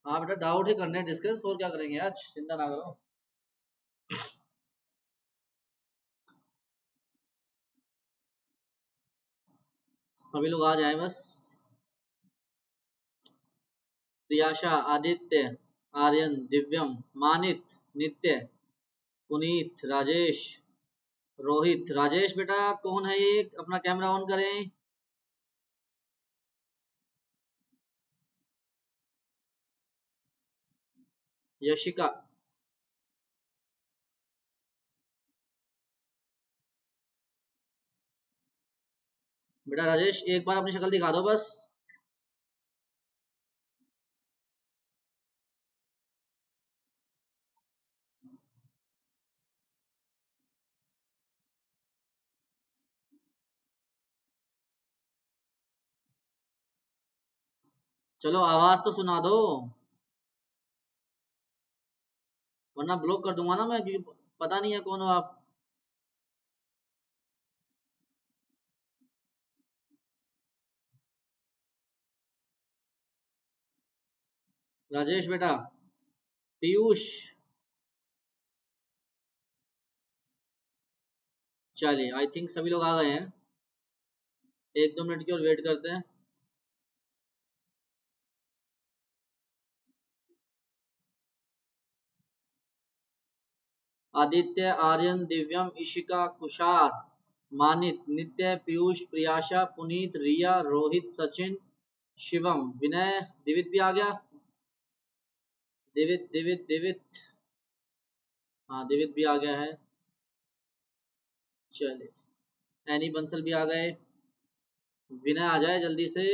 हाँ बेटा डाउट ही करने डिस्कस, और क्या करेंगे आज, चिंता ना करो। सभी लोग आ जाए बस। प्रियाशा, आदित्य, आर्यन, दिव्यम, मानित, नित्य, पुनीत, राजेश, रोहित। राजेश बेटा कौन है ये, अपना कैमरा ऑन करें। यशिका, बेटा राजेश एक बार अपनी शक्ल दिखा दो बस। चलो आवाज तो सुना दो, वरना ब्लॉक कर दूंगा ना मैं, क्योंकि पता नहीं है कौन हो आप। राजेश बेटा, पीयूष, चलिए आई थिंक सभी लोग आ गए हैं, एक दो मिनट की और वेट करते हैं। आदित्य, आर्यन, दिव्यम, इशिका, कुशार, मानित, नित्य, पीयूष, प्रियाशा, पुनीत, रिया, रोहित, सचिन, शिवम, विनय, दिवित भी आ गया। दिवित दिवित दिवित, हाँ दिवित भी आ गया है। चलिए एनी बंसल भी आ गए, विनय आ जाए जल्दी से।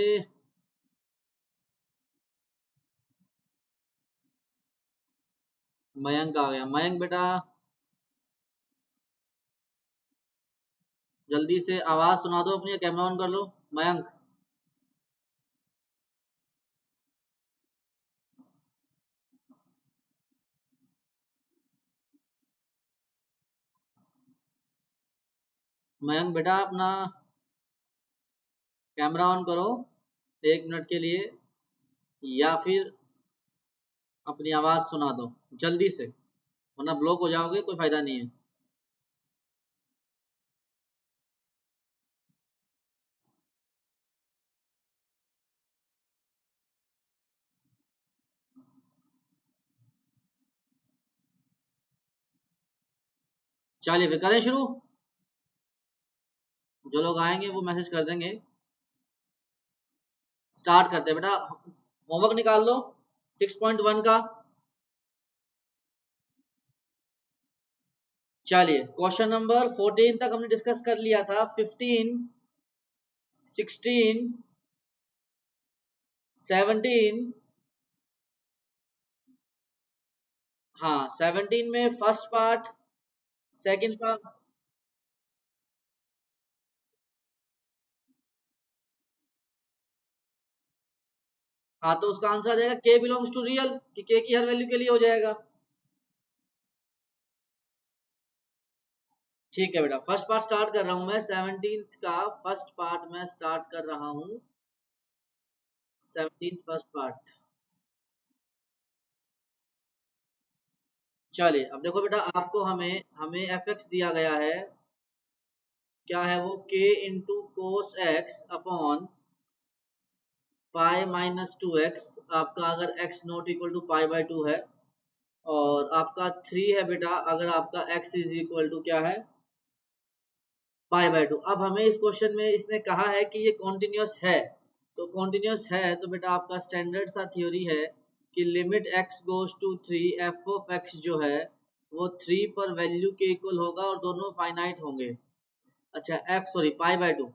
मयंक आ गया, मयंक बेटा जल्दी से आवाज सुना दो अपनी, कैमरा ऑन कर लो मयंक। मयंक बेटा अपना कैमरा ऑन करो 1 मिनट के लिए, या फिर अपनी आवाज सुना दो जल्दी से, वरना ब्लॉक हो जाओगे, कोई फायदा नहीं है। चलिए फिर करें शुरू, जो लोग आएंगे वो मैसेज कर देंगे। स्टार्ट करते हैं बेटा, होमवर्क निकाल लो 6.1 का। चलिए क्वेश्चन नंबर 14 तक हमने डिस्कस कर लिया था, 15, 16, 17, हाँ 17 में फर्स्ट पार्ट, सेकंड पार्ट। हाँ तो उसका आंसर आ जाएगा के बिलोंग्स टू रियल, कि के की हर वैल्यू के लिए हो जाएगा। ठीक है बेटा, फर्स्ट पार्ट स्टार्ट कर रहा हूं मैं, 17 का फर्स्ट पार्ट मैं स्टार्ट कर रहा हूं, 17 फर्स्ट पार्ट। चलिए अब देखो बेटा, आपको हमें हमें एफ एक्स दिया गया है, क्या है वो, k into cos x upon pi minus 2x, आपका अगर x not equal to pi by 2 है, और आपका 3 है बेटा अगर आपका x इज इक्वल टू क्या है, पाई बाई 2। अब हमें इस क्वेश्चन में इसने कहा है कि ये कॉन्टिन्यूस है, तो कॉन्टिन्यूस है तो बेटा आपका स्टैंडर्ड सा थ्योरी है कि limit x goes to 3, f of x जो है वो 3 पर वैल्यू के इक्वल होगा और दोनों फाइनाइट होंगे। अच्छा f sorry pi by two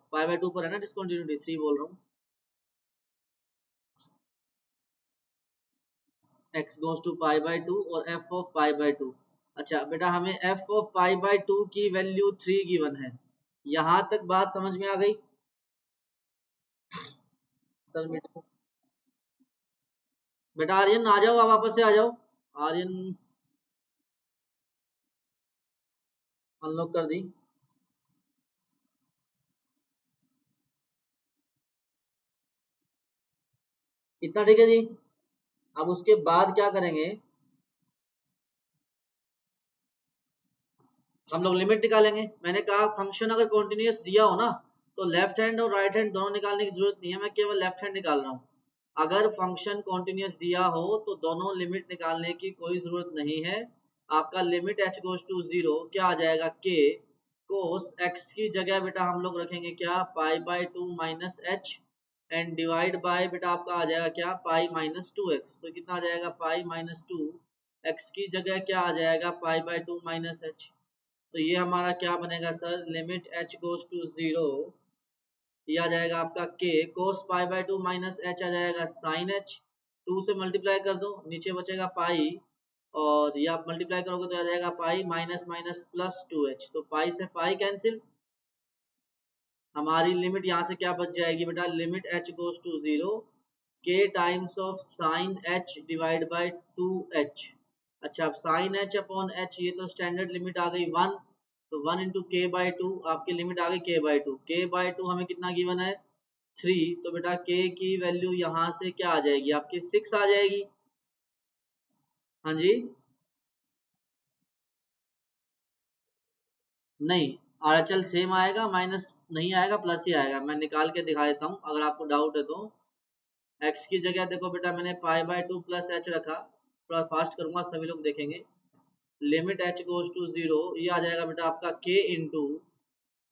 पर है ना डिसकंटिन्यूटी, 3 बोल रहा हूँ, x goes to pi by 2 और f ऑफ पाई बाई 2। अच्छा बेटा हमें f ऑफ पाई बाई 2 की वैल्यू 3 गिवन है, यहां तक बात समझ में आ गई। सर बेटा आर्यन आ जाओ, आप वापस से आ जाओ, आर्यन अनलॉक कर दी। इतना ठीक है जी, अब उसके बाद क्या करेंगे, हम लोग लिमिट निकालेंगे। मैंने कहा फंक्शन अगर कॉन्टिन्यूस दिया हो ना तो लेफ्ट हैंड और राइट हैंड दोनों निकालने की जरूरत नहीं है, मैं केवल लेफ्ट हैंड निकाल रहा हूँ। अगर फंक्शन कॉन्टिन्यूस दिया हो तो दोनों लिमिट निकालने की कोई जरूरत नहीं है। आपका लिमिट h गोज टू 0 क्या आ जाएगा, k कोस x की जगह बेटा हम लोग रखेंगे क्या, पाई by 2 minus H, and divide by बेटा आपका आ जाएगा क्या, पाई माइनस 2x। तो कितना आ जाएगा, पाई माइनस 2, x की जगह क्या आ जाएगा, पाई बाय 2 माइनस एच। तो ये हमारा क्या बनेगा sir, limit h goes to 0, ये आ जाएगा आपका k cos pi by 2 minus H आ जाएगा साइन h, 2 से मल्टीप्लाई कर दो नीचे बचेगा पाई, और ये आप मल्टीप्लाई करोगे तो आ जाएगा pi minus minus plus 2h, तो पाई से पाई कैंसिल, हमारी लिमिट यहाँ से क्या बच जाएगी बेटा, limit h goes to 0 k times of sine h divide by 2h। अच्छा, अब साइन h अपॉन h ये तो स्टैंडर्ड लिमिट आ गई 1, तो 1 इंटू के बाई 2 आपकी लिमिट आ गई k बाई 2। k बाई 2 हमें कितना गिवन है, 3, तो बेटा k की वैल्यू यहाँ से क्या आ जाएगी आपकी 6 आ जाएगी। हाँ जी, नहीं आरएचएल सेम आएगा, माइनस नहीं आएगा, प्लस ही आएगा। मैं निकाल के दिखा देता हूँ अगर आपको डाउट है तो। x की जगह देखो बेटा मैंने पाई बाय 2 प्लस एच रखा, थोड़ा फास्ट करूंगा सभी लोग देखेंगे। लिमिट h गोज टू 0 ये आ जाएगा बेटा आपका k into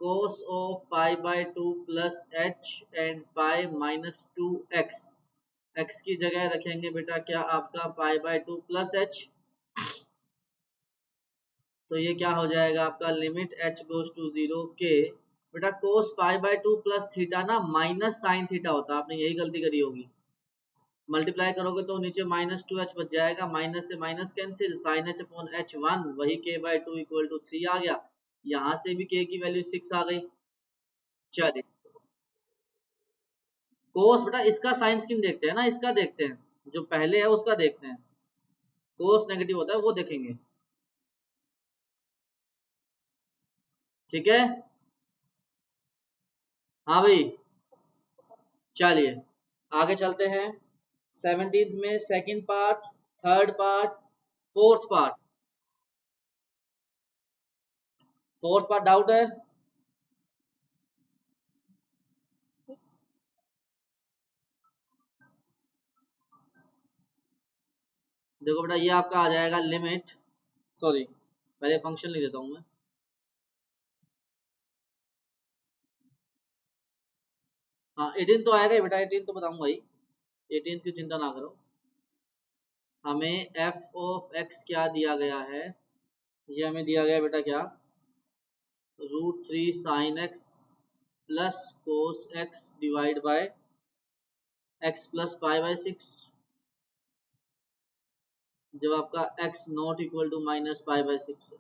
cos of pi by 2 plus H and pi minus 2x। x की जगह रखेंगे बेटा क्या आपका पाई बाय 2 प्लस एच, तो ये क्या हो जाएगा आपका लिमिट h गोज टू 0 के बेटा कोस पाई बाय 2 प्लस थीटा ना माइनस साइन थीटा होता है, आपने यही गलती करी होगी। मल्टीप्लाई करोगे तो नीचे माइनस 2h बच जाएगा, माइनस से minus cancel, sine h upon h1 वही k बाय 2 इक्वल टू 3 आ गया। यहाँ से भी k की वैल्यू 6 आ गई। चलिए कोस बेटा इसका साइन स्कीम देखते हैं ना, इसका देखते हैं, जो पहले है उसका देखते हैं। कोस नेगेटिव होता है वो देखेंगे, ठीक है। हाँ भाई, चलिए आगे चलते हैं। 17th में second part, third part, fourth part. Fourth part doubt है, देखो बेटा ये आपका आ जाएगा लिमिट, सॉरी पहले फंक्शन लिख देता हूं मैं। हाँ 18 तो आएगा ही बेटा, 18 तो बताऊंगा ही, 18 की चिंता ना करो। हमें f ऑफ x क्या दिया गया है, ये हमें दिया गया बेटा क्या, √3 sine x plus cos x divide by x plus pi by 6, जब आपका x not equal to minus pi by 6 है।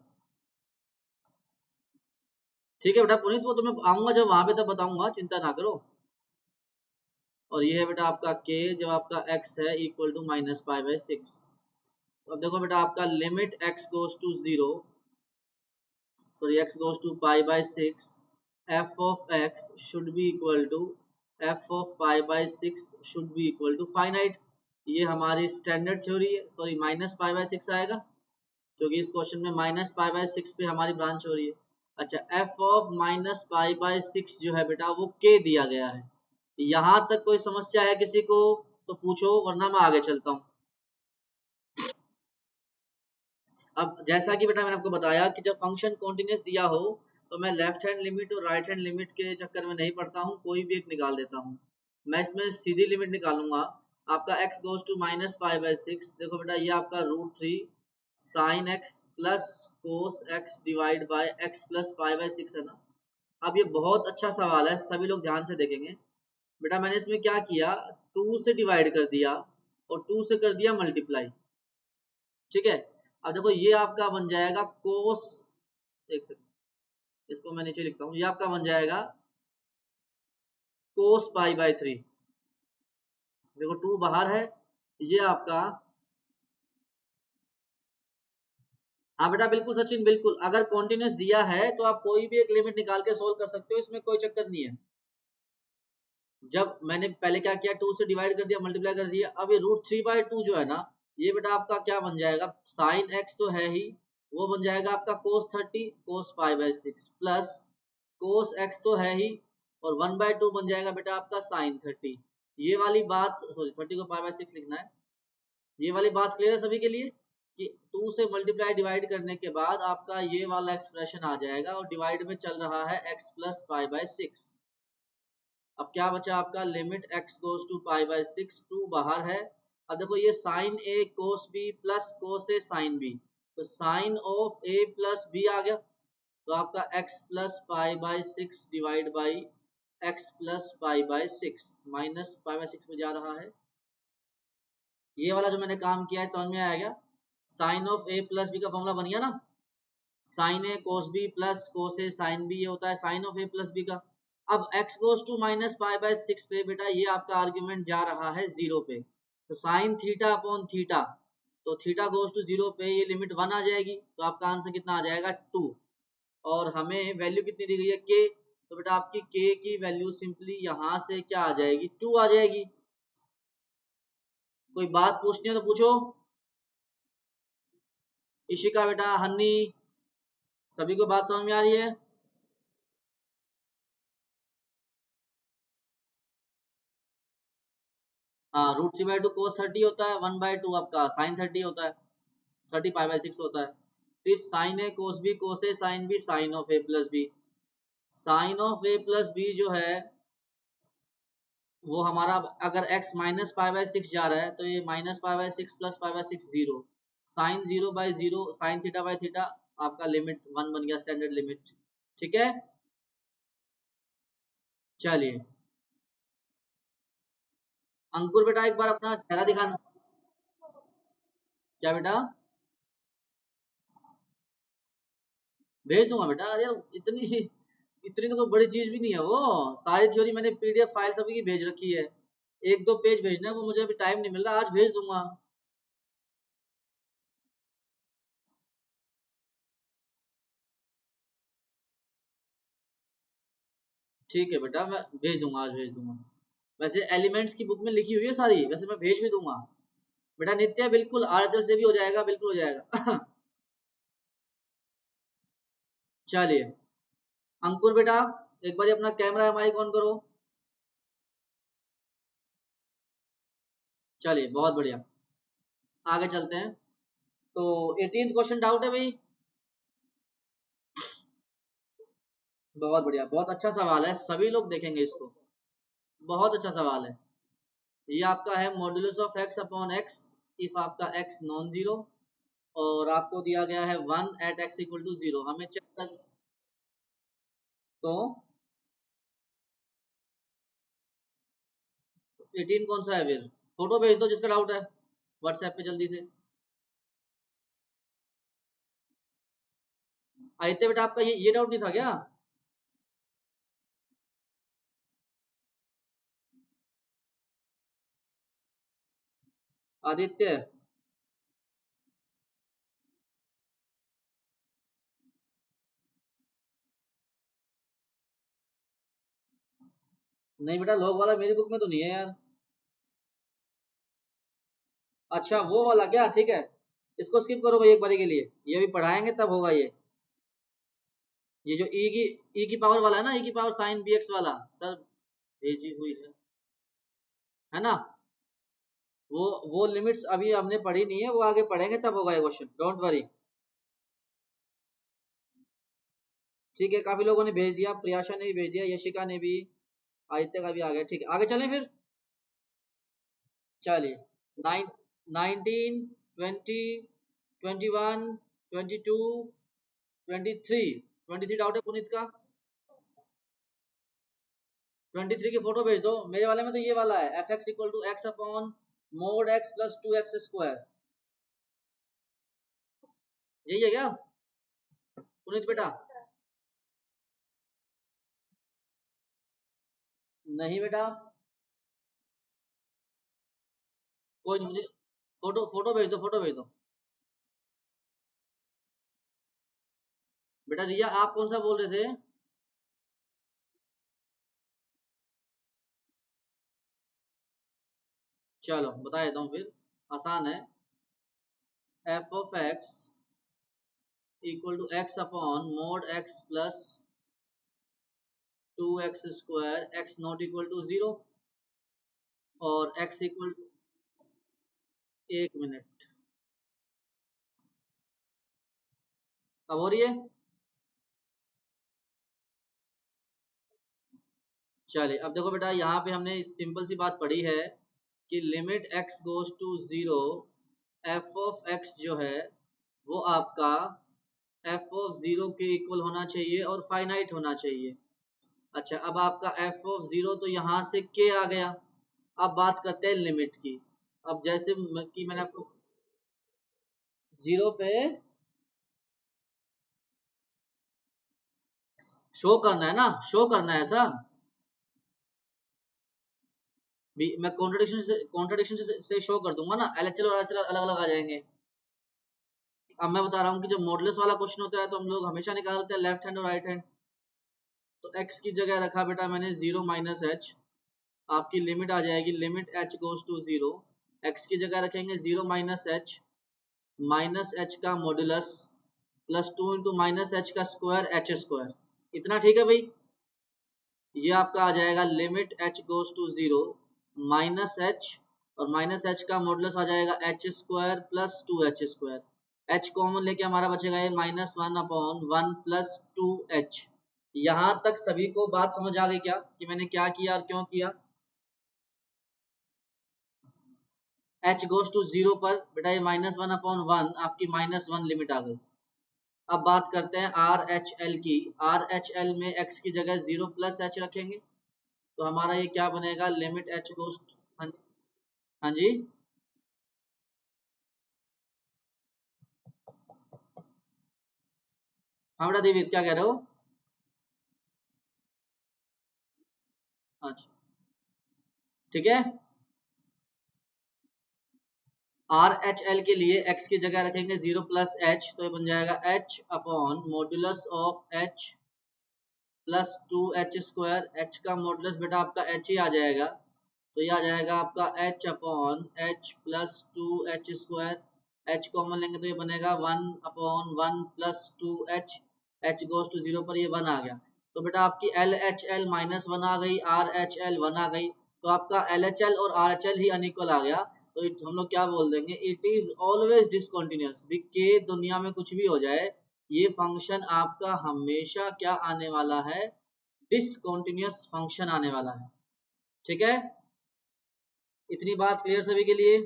ठीक है बेटा पुनीत, वो तो मैं आऊंगा जब वहां पे तब बताऊंगा, चिंता ना करो। और ये है बेटा आपका k जब आपका x है equal to minus pi by 6। अब देखो बेटा आपका limit x goes to 0, sorry x goes to pi by 6, f of x should be equal to f of pi by 6 should be equal to finite। ये हमारी standard theory है, sorry minus pi by 6 आएगा क्योंकि इस question में minus pi by 6 पे हमारी branch हो रही है। अच्छा f of minus pi by 6 जो है बेटा वो k दिया गया है। यहाँ तक कोई समस्या है किसी को तो पूछो, वरना मैं आगे चलता हूँ। अब जैसा कि बेटा मैंने आपको बताया कि जब फंक्शन कॉन्टिन्यूस दिया हो तो मैं लेफ्ट हैंड लिमिट और राइट हैंड लिमिट के चक्कर में नहीं पड़ता हूँ, कोई भी एक निकाल देता हूँ। मैं इसमें सीधी लिमिट निकालूंगा। आपका x goes to minus pi by 6, देखो बेटा ये आपका √3 sine x plus cos x divide by x plus pi by 6 है ना। अब ये बहुत अच्छा सवाल है, सभी लोग ध्यान से देखेंगे। बेटा मैंने इसमें क्या किया, 2 से डिवाइड कर दिया और 2 से कर दिया मल्टीप्लाई, ठीक है। अब देखो ये आपका बन जाएगा कोस, एक सेकंड इसको मैं नीचे लिखता हूँ, ये आपका बन जाएगा कोस पाई बाय 3। देखो 2 बाहर है, ये आपका, हाँ बेटा बिल्कुल सचिन बिल्कुल, अगर कॉन्टिन्यूस दिया है तो आप कोई भी एक लिमिट निकाल के सोल्व कर सकते हो, इसमें कोई चक्कर नहीं है। जब मैंने पहले क्या किया, 2 से डिवाइड कर दिया, मल्टीप्लाई कर दिया, अब ये √3/2 जो है ना, ये बेटा आपका क्या बन जाएगा, साइन एक्स तो है ही, वो बन जाएगा आपका cos 30 cos π/6 plus cos x तो है ही, और 1/2 बन जाएगा बेटा आपका साइन 30। ये वाली बात, सॉरी 30 को π/6 लिखना है। ये वाली बात क्लियर है सभी के लिए कि 2 से मल्टीप्लाई डिवाइड करने के बाद आपका ये वाला एक्सप्रेशन आ जाएगा, और डिवाइड में चल रहा है x प्लस π/6। अब क्या बचा आपका, लिमिट x गोज टू π/6, 2 बाहर है। अब देखो ये sine a cos b plus cos a sine b, तो sine of a plus b आ गया, तो आपका x plus π/6 divide by x plus π/6 minus π/6 में जा रहा है। ये वाला जो मैंने काम किया है समझ में आया क्या, sine of a plus b का फॉर्मूला बन गया ना, sine A cos B plus cos A sine B, ये होता है sine of A plus B का। अब x गोज टू माइनस π/6 पे बेटा ये आपका आर्ग्यूमेंट जा रहा है 0 पे, तो साइन थीटा अपॉन थीटा, तो थीटा गोज टू 0 पे ये लिमिट 1 आ जाएगी, तो आपका आंसर कितना आ जाएगा 2। और हमें वैल्यू कितनी दी गई है k, तो बेटा आपकी k की वैल्यू सिंपली यहाँ से क्या आ जाएगी, 2 आ जाएगी। कोई बात पूछनी हो तो पूछो, इशिका बेटा, हन्नी, सभी को बात समझ में आ रही है? हाँ, √3/2 cos 30 होता है, 1/2 आपका साइन 30 होता है, 30 π/6 होता है। फिर sine A cos B cos A sine B sine of A plus B, sine of A plus B जो है वो हमारा, अगर x माइनस π/6 जा रहा है तो ये minus π/6 plus π/6 0, sine 0/0 sine theta by theta, आपका लिमिट 1 बन गया, स्टैंडर्ड लिमिट। ठीक है, चलिए अंकुर बेटा एक बार अपना चेहरा दिखाना। क्या बेटा, भेज दूंगा बेटा, अरे इतनी इतनी तो कोई बड़ी चीज भी नहीं है वो, सारी थ्योरी मैंने पीडीएफ फाइल सभी की भेज रखी है, एक दो पेज भेजना है, वो मुझे अभी टाइम नहीं मिल रहा, आज भेज दूंगा। ठीक है बेटा, मैं भेज दूंगा, आज भेज दूंगा। वैसे एलिमेंट्स की बुक में लिखी हुई है सारी, वैसे मैं भेज भी दूंगा बेटा। नित्य बिल्कुल आरचल से भी हो जाएगा, बिल्कुल हो जाएगा। चलिए अंकुर बेटा एक बार अपना कैमरा माइक ऑन करो। चलिए बहुत बढ़िया, आगे चलते हैं। तो 18th क्वेश्चन डाउट है भाई? बहुत बढ़िया, बहुत अच्छा सवाल है, सभी लोग देखेंगे इसको, बहुत अच्छा सवाल है। ये आपका है modulus of x upon x if आपका एक्स नॉन जीरो, और आपको दिया गया है 1 एट एक्स इक्वल टू 0, हमें चेक कर। तो 18 कौन सा है, फिर फोटो भेज दो जिसका डाउट है व्हाट्सएप पे जल्दी से। आदित्य बेटा आपका ये डाउट नहीं था क्या? आदित्य, नहीं बेटा लॉग वाला मेरी बुक में तो नहीं है यार। अच्छा वो वाला क्या, ठीक है, इसको स्किप करो भाई एक बारी के लिए, ये भी पढ़ाएंगे तब होगा ये जो ई की पावर वाला है ना, ई की पावर साइन बी एक्स वाला, सर भेजी हुई है ना, वो लिमिट्स अभी हमने पढ़ी नहीं है, वो आगे पढ़ेंगे तब होगा ये क्वेश्चन, डोंट वरी। ठीक है, काफी लोगों ने भेज दिया, प्रियाशा ने भी भेज दिया, यशिका ने भी, आदित्य का भी आ गया। ठीक है आगे चलें फिर। चलिए 19 20 21 22 23 डाउट है पुनीत का। 23 की फोटो भेज दो, मेरे वाले में तो ये वाला है, f x equal to x upon mod x plus 2x², यही है क्या पुनीत बेटा? नहीं बेटा, कोई नहीं, मुझे फोटो भेज दो, फोटो भेज दो बेटा। रिया आप कौन सा बोल रहे थे? चलो बता देता हूँ फिर, आसान है। F of x equal to x upon mod x plus 2x square, x not equal to 0 और x इक्वल टू, 1 मिनट, अब हो रही है। चलिए अब देखो बेटा, यहाँ पे हमने सिंपल सी बात पढ़ी है कि limit x goes to 0, f of x जो है वो आपका एफ ऑफ 0 के इक्वल होना चाहिए और फाइनाइट होना चाहिए। अच्छा, अब आपका एफ ऑफ 0 तो यहाँ से k आ गया। अब बात करते हैं लिमिट की। अब जैसे कि मैंने आपको 0 पे शो करना है ना, शो करना है ऐसा भी, मैं कॉन्ट्रडिक्शन से शो कर दूंगा ना, एलएचएल और आरएचएल अलग अलग आ जाएंगे। अब मैं बता रहा हूँ कि जब मॉडुलस वाला क्वेश्चन होता है तो हम लोग हमेशा निकालते हैं लेफ्ट हैंड और राइट हैंड। तो x की जगह रखा बेटा मैंने 0 माइनस एच, आपकी लिमिट आ जाएगी limit h goes to 0, x की जगह रखेंगे 0 माइनस एच का modulus plus 2 into minus h का स्क्वायर एच स्क्वायर। इतना ठीक है भाई। ये आपका आ जाएगा limit h goes to 0 minus h, और माइनस एच का मॉडुलस आ जाएगा h square plus 2h square. h common लेके हमारा बचेगा ये -1 अपॉन 1 प्लस 2h। यहां तक सभी को बात समझ आ गई क्या कि मैंने क्या किया और क्यों किया? h गोज टू 0 पर बेटा ये -1 अपॉन 1 आपकी -1 लिमिट आ गई। अब बात करते हैं आर एच एल की। आर एच एल में x की जगह 0 प्लस h रखेंगे तो हमारा ये क्या बनेगा लिमिट h गोज, हाँ जी, हाँ बेटा देवी क्या कह रहे हो? अच्छा ठीक है। आर एच एल के लिए x की जगह रखेंगे 0 प्लस h तो ये बन जाएगा h upon modulus of h plus 2h square. h का मॉडुलस बेटा आपका h ही आ जाएगा, तो ये आ जाएगा आपका h upon h plus 2h square. h common लेंगे तो ये बनेगा 1 upon 1 plus 2h, h goes to 0 पर ये 1 आ गया। तो बेटा आपकी एल एच एल -1 आ गई, आर एच एल 1 आ गई, तो आपका एल एच एल और आर एच एल ही अनइक्वल आ गया। तो हम लोग क्या बोल देंगे, इट इज ऑलवेज डिसकंटिन्यूअस। के दुनिया में कुछ भी हो जाए, ये फंक्शन आपका हमेशा क्या आने वाला है, डिसकंटिन्यूअस फंक्शन आने वाला है। ठीक है, इतनी बात क्लियर सभी के लिए?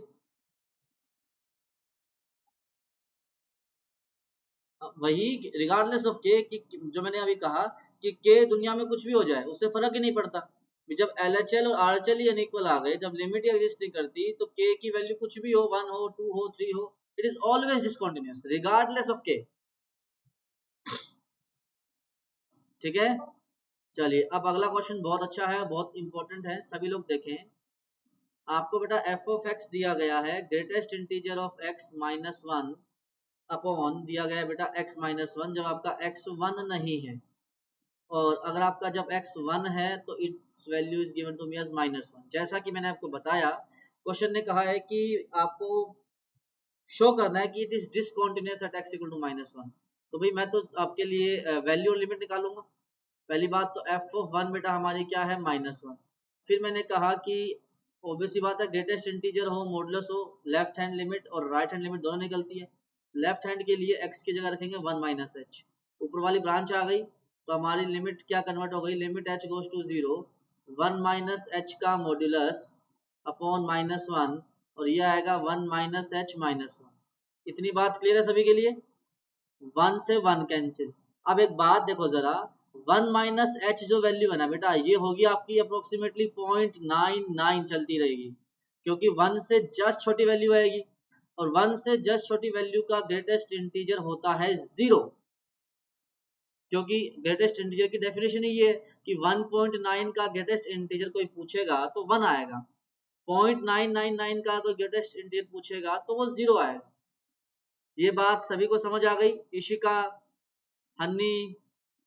वही रिगार्डलेस ऑफ के कि जो मैंने अभी कहा कि के दुनिया में कुछ भी हो जाए उससे फर्क ही नहीं पड़ता। जब LHL और RHL ही अनइक्वल आ गए, जब लिमिट ही एग्जिस्ट नहीं करती, तो के की वैल्यू कुछ भी हो, 1 हो, 2 हो, 3 हो, it is always discontinuous regardless of के। ठीक है, चलिए अब अगला क्वेश्चन बहुत अच्छा है, बहुत इंपॉर्टेंट है, सभी लोग देखें। आपको बेटा एफ ऑफ एक्स दिया गया है, greatest integer of x -1 upon दिया गया है बेटा x-1, जब आपका x1 नहीं है, और अगर आपका जब x1 है तो its value is given to me as -1। जैसा कि मैंने आपको बताया, क्वेश्चन ने कहा है कि आपको शो करना है कि it is discontinuous at x equal to -1। तो भाई मैं तो आपके लिए वैल्यू और लिमिट निकालूंगा। पहली बात तो एफ ऑफ 1 बेटा हमारी क्या है -1। फिर मैंने कहा कि ऑब्वियस सी बात है, ग्रेटेस्ट इंटीजर हो, मॉडुलस हो, लेफ्ट हैंड लिमिट और राइट हैंड लिमिट दोनों निकलती है। लेफ्ट हैंड के लिए x की जगह रखेंगे 1 माइनस एच, ऊपर वाली ब्रांच आ गई तो हमारी लिमिट क्या कन्वर्ट हो गई, limit h goes to 0 1 minus h का मॉड्यूलस अपॉन -1, और ये आएगा 1 माइनस एच -1। इतनी बात क्लियर है सभी के लिए? 1 से 1 कैंसिल। अब एक बात देखो जरा, 1 माइनस एच जो वैल्यू है ना बेटा, ये होगी आपकी अप्रोक्सीमेटली 0.99 चलती रहेगी, क्योंकि 1 से जस्ट छोटी वैल्यू आएगी, और 1 से जस्ट छोटी वैल्यू का ग्रेटेस्ट इंटीजर होता है 0, क्योंकि ग्रेटेस्ट इंटीजर की डेफिनेशन ही ये है कि 1.9 का ग्रेटेस्ट इंटीजर कोई पूछेगा तो 1 आएगा, 0.999 का कोई ग्रेटेस्ट इंटीजर पूछेगा तो वो 0 आएगा। ये बात सभी को समझ आ गई? इशिका, हन्नी,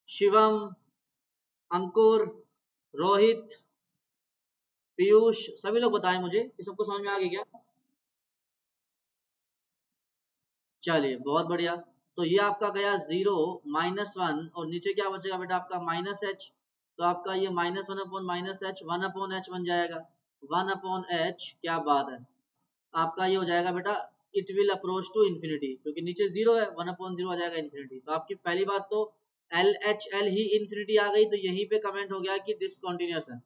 शिवम, अंकुर, रोहित, पीयूष, सभी लोग बताएं मुझे, ये सबको समझ में आ गया क्या? चलिए बहुत बढ़िया। तो ये आपका गया 0 -1 और नीचे क्या बचेगा बेटा आपका -h। तो आपका ये -1/-h 1/h बन जाएगा। 1/h, क्या बात है। आपका ये हो जाएगा बेटा, it will approach to infinity, क्योंकि नीचे 0 है, 1/0 आ जाएगा इन्फिनिटी। तो आपकी पहली बात तो LHL ही इन्फिनिटी आ गई, तो यहीं पे कमेंट हो गया कि डिसकंटिन्यूअस है।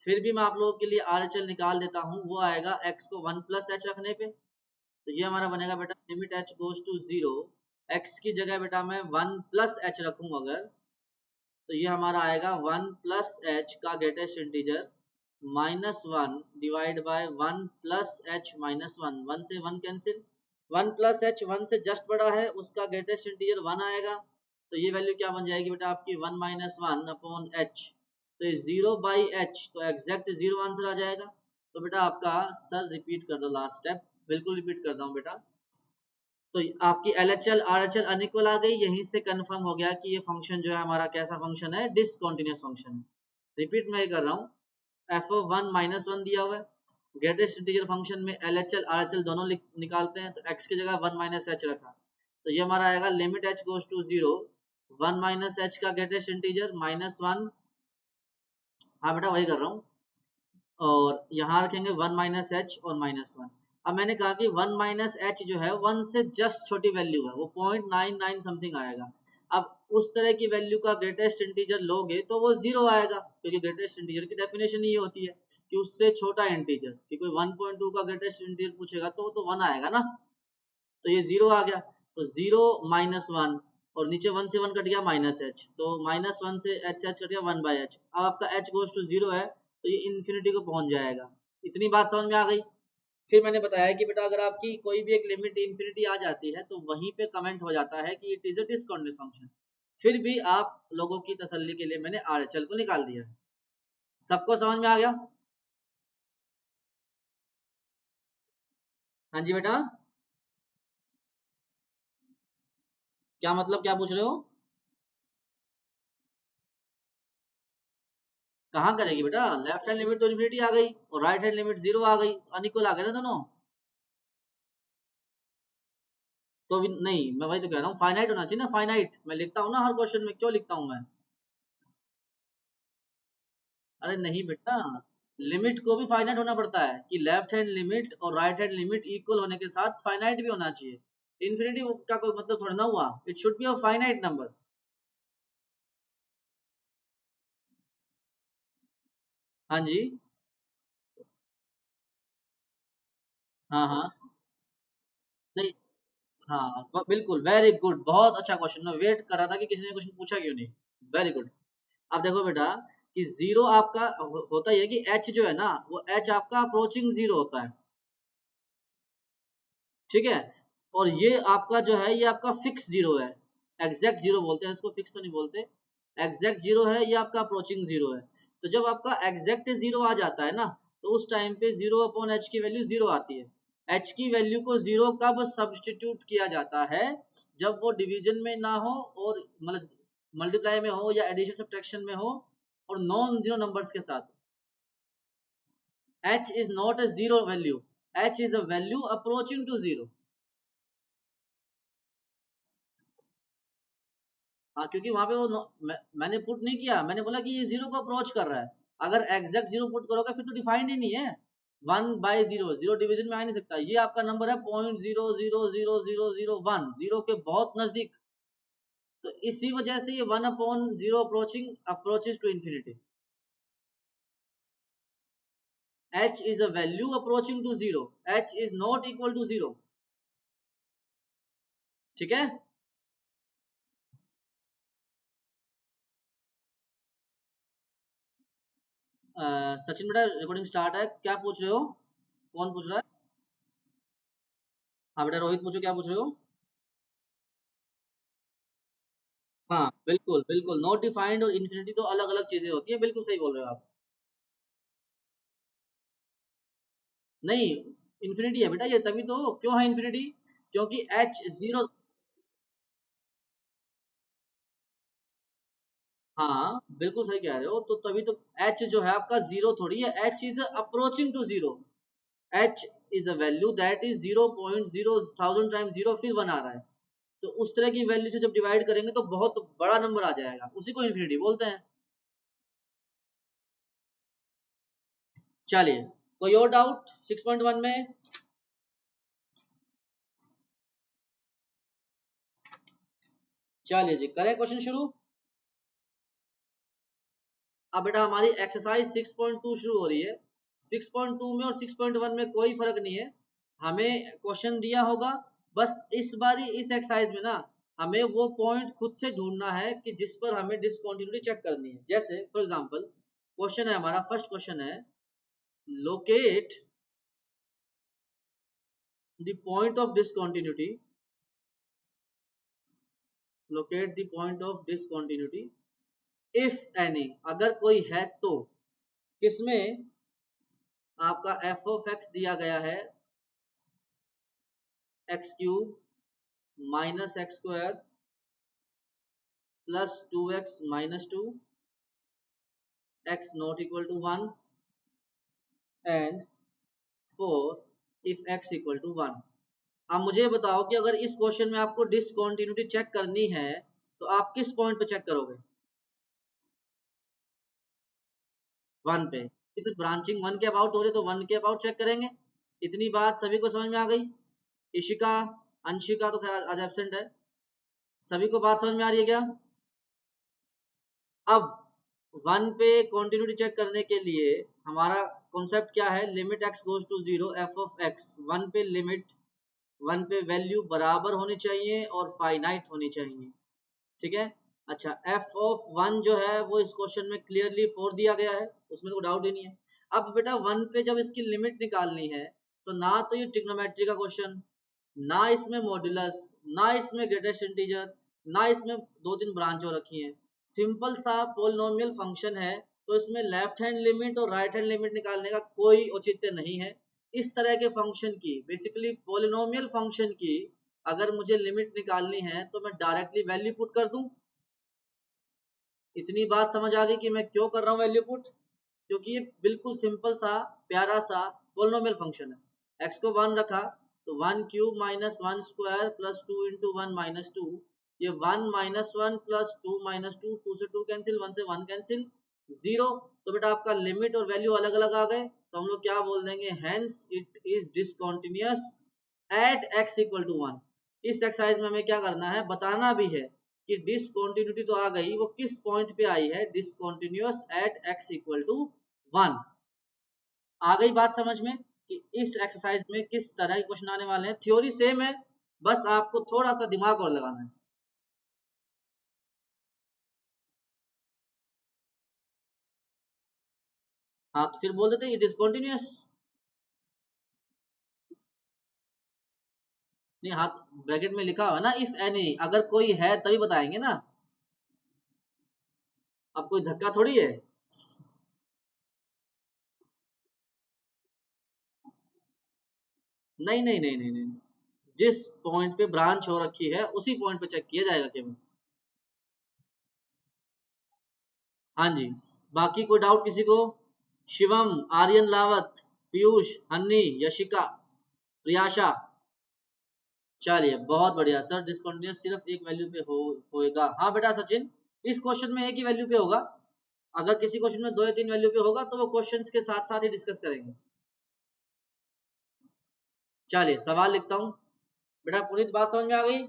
फिर भी मैं आप लोगों के लिए RHL निकाल देता हूँ, वो आएगा x को 1+h रखने पे। तो ये हमारा बनेगा बेटा limit h goes to 0, x की जगह बेटा मैं 1+h रखूँ अगर, तो ये हमारा आएगा 1+h का greatest integer -1 divide by 1+h -1, 1 से 1 कैंसिल, 1+h 1 से जस्ट बड़ा है, उसका ग्रेटेस्ट इंटीजर 1 आएगा। तो ये वैल्यू क्या बन जाएगी बेटा आपकी 1-1/h, तो ये 0/h, तो एग्जैक्ट 0 आंसर आ जाएगा। तो बेटा आपका, सर रिपीट कर दो लास्ट स्टेप, बिल्कुल रिपीट करता हूँ बेटा। तो आपकी LHL RHL अनइक्वल आ गई, यहीं से कंफर्म हो गया कि ये फंक्शन जो है हमारा कैसा फंक्शन है, डिसकंटीन्यूअस फंक्शन है। रिपीट मैं कर रहा हूँ, f(1 - 1) दिया हुआ है, ग्रेटेस्ट इंटीजर फंक्शन में LHL RHL दोनों निकालते हैं, तो x की जगह 1-h रखा, तो ये हमारा आएगा limit h goes to 0, 1-h का ग्रेटेस्ट इंटीजर -1, हाँ बेटा वही कर रहा हूँ, और यहाँ रखेंगे 1-h और -1। अब मैंने कहा कि 1-h जो है 1 से जस्ट छोटी वैल्यू है, वो 0.99 समथिंग आएगा। अब उस तरह की वैल्यू का ग्रेटेस्ट इंटीजर लोगे तो वो 0 आएगा, क्योंकि ग्रेटेस्ट इंटीजर की डेफिनेशन ये होती है कि उससे छोटा इंटीजर, कि कोई 1.2 का ग्रेटेस्ट इंटीजर पूछेगा तो 1 आएगा ना, तो ये 0 आ गया। तो 0 -1 और नीचे 1 से 1 कट गया -h, तो -1 से h कट गया 1/h। अब आपका h गोज टू 0 है, तो ये इन्फिनिटी को पहुंच जाएगा। इतनी बात समझ में आ गई। फिर मैंने बताया कि बेटा अगर आपकी कोई भी एक लिमिट इन्फिनिटी आ जाती है, तो वहीं पे कमेंट हो जाता है कि it is a discontinuous function. फिर भी आप लोगों की तसल्ली के लिए मैंने RHL को निकाल दिया है। सबको समझ में आ गया? हाँ जी बेटा, क्या मतलब, क्या पूछ रहे हो? कहाँ करेगी बेटा, लेफ्ट हैंड लिमिट तो इन्फिनिटी आ गई और राइट हैंड लिमिट 0 आ गई, अनइक्वल आ गए ना दोनों। तो नहीं, मैं वही तो कह रहा हूँ, फाइनाइट होना चाहिए ना, फाइनाइट मैं लिखता हूँ ना हर क्वेश्चन में, क्यों लिखता हूँ मैं? अरे नहीं बेटा, लिमिट को भी फाइनाइट होना पड़ता है, कि लेफ्ट हैंड लिमिट और राइट हैंड लिमिट इक्वल होने के साथ फाइनाइट भी होना चाहिए। इन्फिनिटी का कोई मतलब थोड़ा ना हुआ, it should be a finite number. हाँ जी, हाँ हाँ, नहीं, हाँ बिल्कुल, वेरी गुड, बहुत अच्छा क्वेश्चन, मैं वेट कर रहा था कि किसी ने क्वेश्चन पूछा क्यों नहीं। Very good. अब देखो बेटा कि 0 आपका होता ही है कि h जो है ना, वो h आपका अप्रोचिंग 0 होता है, ठीक है। और ये आपका जो है, ये आपका फिक्स 0 है, एग्जैक्ट 0 बोलते हैं इसको, फिक्स तो नहीं बोलते। एग्जैक्ट 0 है, ये आपका अप्रोचिंग 0 है। तो जब आपका एग्जैक्ट 0 आ जाता है ना, तो उस टाइम पे 0/h की वैल्यू 0 आती है। h की वैल्यू को 0 कब सब्सटीट्यूट किया जाता है, जब वो डिवीजन में ना हो, और मतलब मल्टीप्लाई में हो या एडिशन सब्ट्रैक्शन में हो, और नॉन जीरो नंबर्स के साथ। h is not a zero value, h is a value approaching to 0। हाँ, क्योंकि वहां पे वो मैंने पुट नहीं किया, मैंने बोला कि ये 0 को अप्रोच कर रहा है। अगर एग्जैक्ट 0 पुट करोगे फिर तो डिफाइंड ही नहीं है। 1/0, 0 डिवीजन में आ नहीं सकता। ये आपका नंबर है 0.000001, 0 के बहुत नजदीक। तो इसी वजह से ये 1/0 approaching approaches to infinity. h is a value approaching to 0, h is not equal to 0, ठीक है। सचिन बेटा रिकॉर्डिंग स्टार्ट है, क्या पूछ रहे हो? कौन पूछ रहा है? हाँ बेटा रोहित पूछो, क्या पूछ रहे हो? हाँ बिल्कुल बिल्कुल, नॉट डिफाइंड और इन्फिनिटी तो अलग अलग चीजें होती है, बिल्कुल सही बोल रहे हो आप। नहीं, इन्फिनिटी है बेटा ये, तभी तो, क्यों है इन्फिनिटी? क्योंकि h 0, हाँ बिल्कुल सही कह रहे हो, तो तभी तो h जो है आपका जीरो थोड़ी है, h is approaching to zero, h is a value that is 0.0 time zero फिर 1 आ रहा है, तो उस तरह की वैल्यू से जब डिवाइड करेंगे तो बहुत बड़ा नंबर आ जाएगा, उसी को इन्फिनिटी बोलते हैं। चलिए, कोई और डाउट 6.1 में? चलिए जी, करें क्वेश्चन शुरू। अब बेटा हमारी एक्सरसाइज 6.2 शुरू हो रही है। 6.2 में और 6.1 में कोई फर्क नहीं है, हमें क्वेश्चन दिया होगा, बस इस बारी इस एक्सरसाइज में ना हमें वो पॉइंट खुद से ढूंढना है कि जिस पर हमें डिसकंटिन्यूटी चेक करनी है। जैसे फॉर एग्जांपल क्वेश्चन है हमारा, फर्स्ट क्वेश्चन है, locate the point of discontinuity, locate the point of discontinuity if any, अगर कोई है तो, किसमें? आपका एफ ऑफ एक्स दिया गया है x cube minus x square plus 2x minus 2, x not equal to 1 and 4 if x equal to 1। अब मुझे बताओ कि अगर इस क्वेश्चन में आपको डिसकंटिन्यूटी चेक करनी है तो आप किस पॉइंट पे चेक करोगे? 1 पे। इस ब्रांचिंग 1 के अबाउट हो रही तो 1 के अबाउट चेक करेंगे। इतनी बात सभी को समझ में आ गई? इशिका, अंशिका तो खैर आज एब्सेंट है, सभी को बात समझ में आ रही है क्या? अब 1 पे कंटिन्यूटी चेक करने के लिए हमारा कॉन्सेप्ट क्या है? Limit x goes to 0 f of x, 1 पे लिमिट, 1 पे वैल्यू बराबर होनी चाहिए और फाइनाइट होनी चाहिए, ठीक है। अच्छा, एफ ऑफ 1 जो है वो इस क्वेश्चन में क्लियरली 4 दिया गया है, उसमें कोई डाउट ही नहीं है। अब बेटा 1 पे जब इसकी लिमिट निकालनी है तो ना तो ये ट्रिग्नोमेट्री का क्वेश्चन, ना इसमें मॉड्यूलस, ना इसमें ग्रेटेस्ट इंटीजर, ना इसमें दो तीन ब्रांच हो रखी है, सिंपल सा पोलिनोमियल फंक्शन है, तो इसमें लेफ्ट हैंड लिमिट और राइट हैंड लिमिट निकालने का कोई औचित्य नहीं है। इस तरह के फंक्शन की, बेसिकली पोलिनोमियल फंक्शन की, अगर मुझे लिमिट निकालनी है तो मैं डायरेक्टली वैल्यू पुट कर दूं। इतनी बात समझ आ गई कि मैं क्यों कर रहा हूं वैल्यू पुट? क्योंकि ये बिल्कुल सिंपल सा प्यारा सा पोलिनोमियल फंक्शन है। एक्स को 1 रखा तो 1 cube minus 1 square plus 2 into 1 minus 2, ये 1 माइनस 1 प्लस 2 माइनस 2, 2 से 2 कैंसिल, 1 से 1 कैंसिल, 0। तो बेटा आपका लिमिट और वैल्यू अलग अलग आ गए, तो हम लोग क्या बोल देंगे? Hence it is discontinuous at x equal to 1। इस एक्सरसाइज में हमें क्या करना है, बताना भी है कि डिसकंटिन्यूटी तो आ गई, वो किस पॉइंट पे आई है? Discontinuous at x equal to 1। आ गई बात समझ में कि इस एक्सरसाइज में किस तरह के क्वेश्चन आने वाले हैं? थ्योरी सेम है, बस आपको थोड़ा सा दिमाग और लगाना है। हाँ तो फिर बोल देते इट इज कॉन्टिन्यूअस। नहीं, हाथ ब्रैकेट में लिखा हुआ है ना, इफ एनी, अगर कोई है तभी बताएंगे ना, अब कोई धक्का थोड़ी है। नहीं नहीं नहीं नहीं नहीं, जिस पॉइंट पे ब्रांच हो रखी है उसी पॉइंट पे चेक किया जाएगा केवल। हाँ जी, बाकी कोई डाउट किसी को? शिवम, आर्यन, लावत, पीयूष, हन्नी, यशिका, प्रियाशा। चलिए बहुत बढ़िया सर, डिसकंटिन्यूअस सिर्फ एक वैल्यू पे होएगा। हाँ बेटा सचिन, इस क्वेश्चन में एक ही वैल्यू पे होगा, अगर किसी क्वेश्चन में दो या तीन वैल्यू पे होगा तो वो क्वेश्चंस के साथ साथ ही डिस्कस करेंगे। चलिए सवाल लिखता हूँ। बेटा पुनीत बात समझ में आ गई?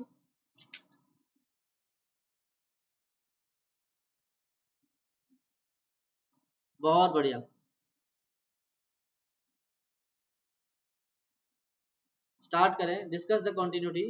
बहुत बढ़िया, स्टार्ट करें, डिस्कस द कंटिन्यूटी।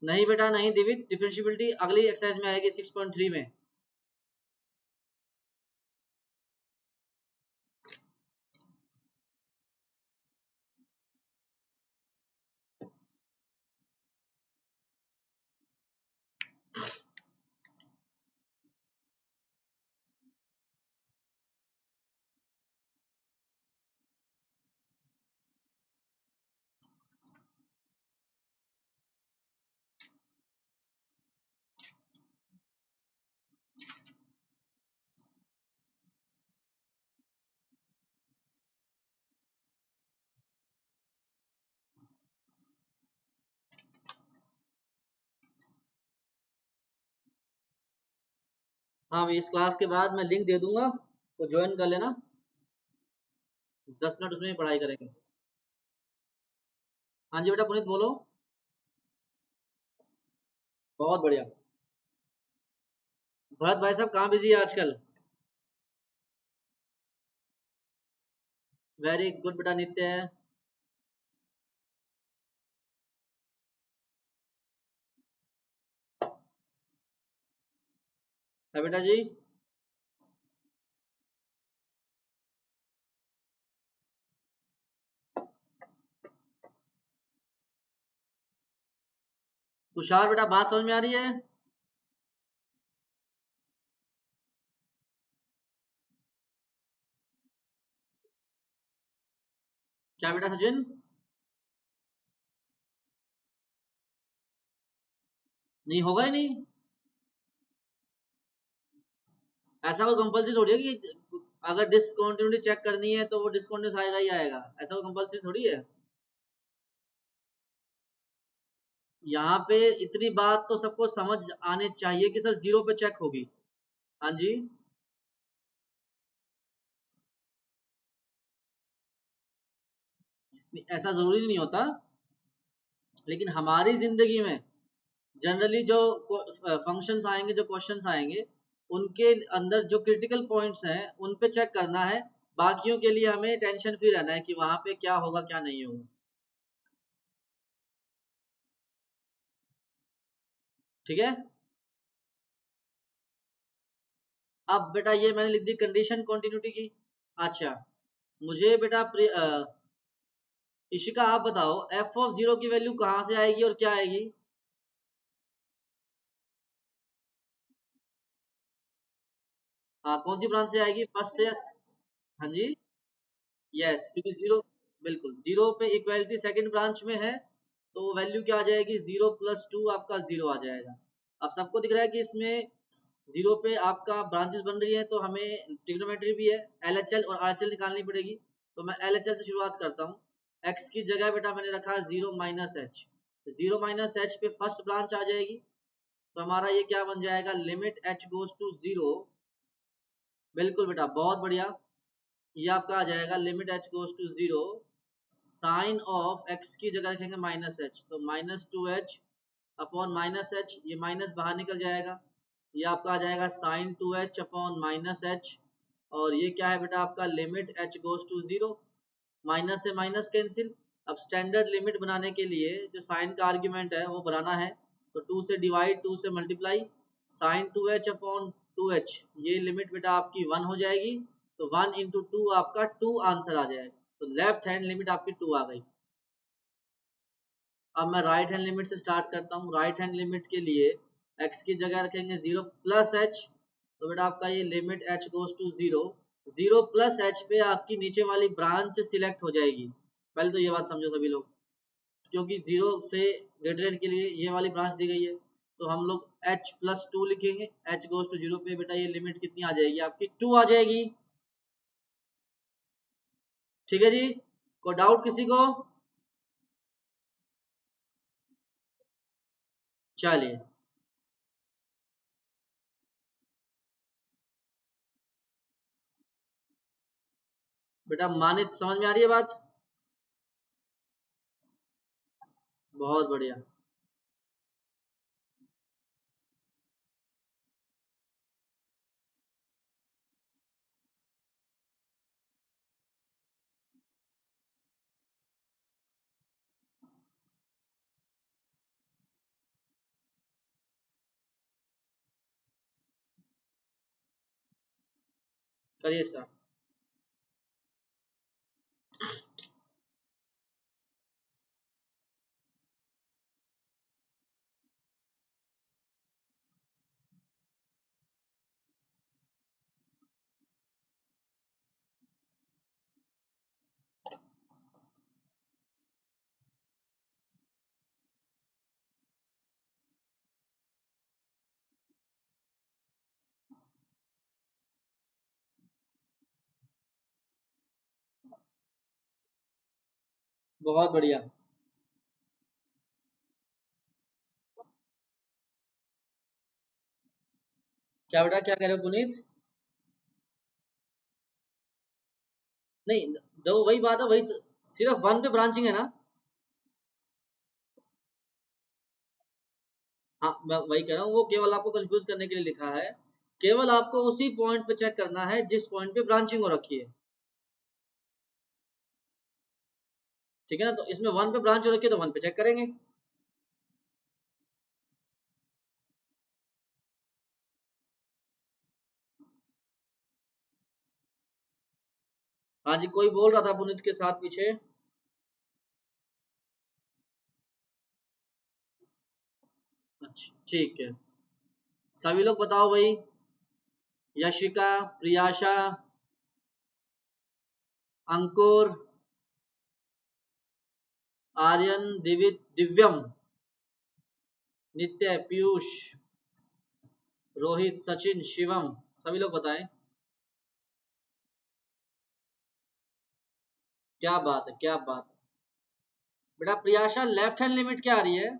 नहीं बेटा नहीं दिवित, डिफरेंशियबिलिटी अगली एक्सरसाइज में आएगी 6.3 में। हाँ, इस क्लास के बाद मैं लिंक दे दूंगा, तो ज्वाइन कर लेना। 10 मिनट उसमें ही पढ़ाई करेंगे। हाँ जी बेटा पुनीत बोलो। बहुत बढ़िया। भरत भाई साहब कहाँ बिजी है आजकल? वेरी गुड बेटा नित्य है। है बेटा जी। तुषार बेटा बात समझ में आ रही है? क्या बेटा सचिन? नहीं होगा ही नहीं। ऐसा कोई कंपल्सरी थोड़ी है कि अगर डिसकंटिन्यूटी चेक करनी है तो वो डिसकंटिन्यूस आएगा ही आएगा, ऐसा कोई कंपल्सरी थोड़ी है। यहाँ पे इतनी बात तो सबको समझ आने चाहिए कि सर जीरो पे चेक होगी। हाँ जी। ऐसा जरूरी नहीं होता, लेकिन हमारी जिंदगी में जनरली जो फंक्शंस आएंगे, जो क्वेश्चंस आएंगे, उनके अंदर जो क्रिटिकल पॉइंट्स हैं उन पे चेक करना है। बाकियों के लिए हमें टेंशन फ्री रहना है कि वहां पे क्या होगा क्या नहीं होगा। ठीक है। अब बेटा ये मैंने लिख दी कंडीशन कंटिन्यूटी की। अच्छा, मुझे बेटा इशिका आप बताओ एफ ऑफ जीरो की वैल्यू कहाँ से आएगी और क्या आएगी? हाँ, कौन सी ब्रांच से आएगी, फर्स्ट से? हाँ जी। यस, क्योंकि जीरो, बिल्कुल जीरो पे इक्वालिटी सेकंड ब्रांच में है, तो वैल्यू क्या आ जाएगी, 0 + 2 आपका 0 आ जाएगा। अब सबको दिख रहा है कि इसमें जीरो पे आपका ब्रांचेस बन रही है, तो हमें ट्रिग्नोमेट्री भी है, एलएचएल और आरएचएल निकालनी पड़ेगी। तो मैं एलएचएल से शुरुआत करता हूँ। एक्स की जगह बेटा मैंने रखा 0 - h। 0 - h पे फर्स्ट ब्रांच आ जाएगी, तो हमारा ये क्या बन जाएगा, लिमिट h गोज टू 0। बिल्कुल बेटा, बहुत बढ़िया। ये आपका आ जाएगा limit h goes to 0, sine of x की जगह रखेंगे -h, तो -2h अपॉन -h, ये माइनस बाहर निकल जाएगा। ये आपका आ जाएगा साइन 2h अपॉन -h, और ये क्या है बेटा आपका limit h goes to 0। Minus से माइनस कैंसिल। अब स्टैंडर्ड लिमिट बनाने के लिए जो साइन का आर्ग्यूमेंट है वो बनाना है, तो 2 से डिवाइड, 2 से multiply, sign 2h upon 2h, ये लिमिट बेटा आपकी 1 हो जाएगी। तो 1 × 2 आपका 2 आंसर आ जाएगा, तो लेफ्ट हैंड लिमिट आपकी 2 आ गई। अब मैं राइट हैंड लिमिट से स्टार्ट करता हूँ। राइट हैंड लिमिट के लिए x की जगह रखेंगे 0 + h, तो बेटा आपका ये limit h goes to 0। 0 + h पे आपकी नीचे वाली ब्रांच सिलेक्ट हो जाएगी। पहले तो ये बात समझो सभी लोग, क्योंकि 0 से ग्रेटर के लिए ये वाली ब्रांच दी गई है, तो हम लोग h + 2 लिखेंगे। h गोज टू 0 पे बेटा ये लिमिट कितनी आ जाएगी आपकी, 2 आ जाएगी। ठीक है जी, कोई डाउट किसी को? चलिए बेटा, मानित समझ में आ रही है बात? बहुत बढ़िया। करिए स्टार्ट। बहुत बढ़िया। क्या बेटा, क्या कह रहे हो पुनीत? नहीं, दो वही बात है, वही तो, सिर्फ वन पे ब्रांचिंग है ना। हाँ, मैं वही कह रहा हूँ, वो केवल आपको कंफ्यूज करने के लिए लिखा है। केवल आपको उसी पॉइंट पे चेक करना है जिस पॉइंट पे ब्रांचिंग हो रखी है। ठीक है ना, तो इसमें वन पे ब्रांच हो रखी है तो वन पे चेक करेंगे। हाँ जी, कोई बोल रहा था पुनीत के साथ पीछे। अच्छा ठीक है, सभी लोग बताओ भाई। यशिका, प्रियाशा, अंकुर, आर्यन, दिव्यम, नित्य, पीयूष, रोहित, सचिन, शिवम, सभी लोग बताएं। क्या बात है, क्या बात है। बेटा प्रियाशा, लेफ्ट हैंड लिमिट क्या आ रही है?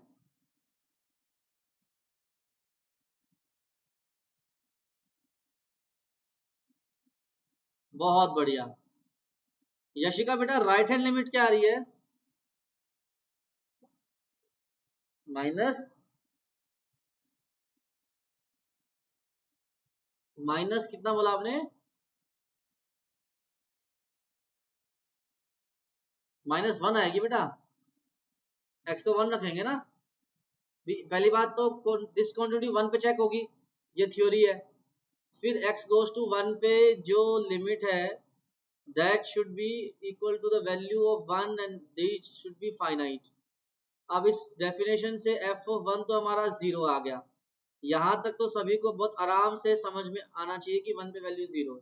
बहुत बढ़िया। यशिका बेटा, राइट हैंड लिमिट क्या आ रही है? माइनस, माइनस कितना बोला आपने? -1 आएगी बेटा। एक्स को 1 रखेंगे ना। पहली बात तो डिसकंटिन्यूटी 1 पे चेक होगी, ये थ्योरी है। फिर x गोज टू 1 पे जो लिमिट है, that should be equal to the value of 1 and they should be finite. अब इस डेफिनेशन से f ऑफ 1 तो हमारा 0 आ गया। यहाँ तक तो सभी को बहुत आराम से समझ में आना चाहिए कि 1 पे वैल्यू 0 है।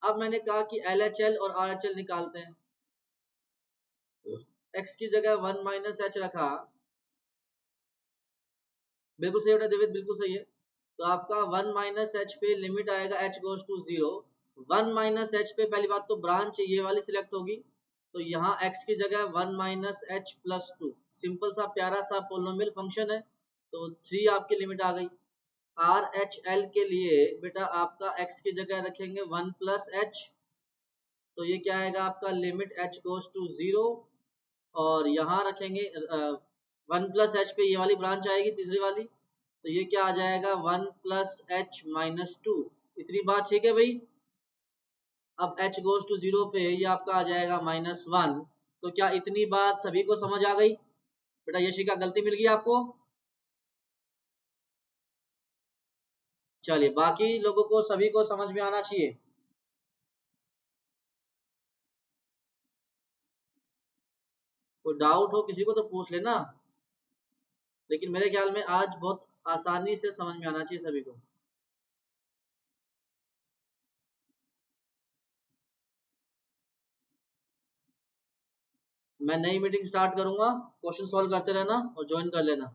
अब मैंने कहा कि LHL और RHL निकालते हैं। x की जगह 1 माइनस एच रखा। बिल्कुल सही बेटा देवित, बिल्कुल सही है। तो आपका 1 माइनस एच पे लिमिट आएगा h goes to 0। 1 minus h पे पहली बात तो ब्रांच ये वाली सिलेक्ट होगी, तो यहाँ x की जगह 1 माइनस एच प्लस 2, सिंपल सा प्यारा सा पोलोमियल फंक्शन है। तो 3 आपकी लिमिट आ गई। आर एच एल के लिए बेटा आपका x की जगह रखेंगे 1 प्लस एच, तो ये क्या आएगा आपका लिमिट h गोज टू 0। और यहाँ रखेंगे 1 प्लस एच पे ये वाली ब्रांच आएगी तीसरी वाली, तो ये क्या आ जाएगा 1 प्लस एच माइनस 2। इतनी बात ठीक है भाई। अब h गोज टू 0 पे ये आपका आ जाएगा -1। तो क्या इतनी बात सभी को समझ आ गई? बेटा यशिका, गलती मिल गई आपको? चलिए, बाकी लोगों को सभी को समझ में आना चाहिए। कोई डाउट हो किसी को तो पूछ लेना, लेकिन मेरे ख्याल में आज बहुत आसानी से समझ में आना चाहिए सभी को। मैं नई मीटिंग स्टार्ट करूंगा, क्वेश्चन सॉल्व करते रहना और ज्वाइन कर लेना।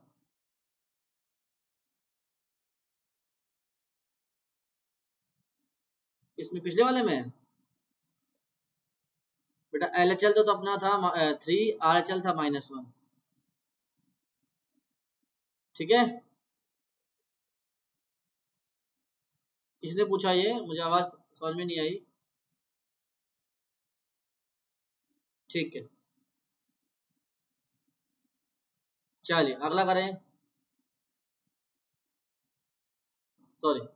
इसमें पिछले वाले में बेटा LHL तो अपना था 3, RHL था -1। ठीक है, किसने पूछा ये? मुझे आवाज समझ में नहीं आई। ठीक है, चलिए अगला करें। सॉरी।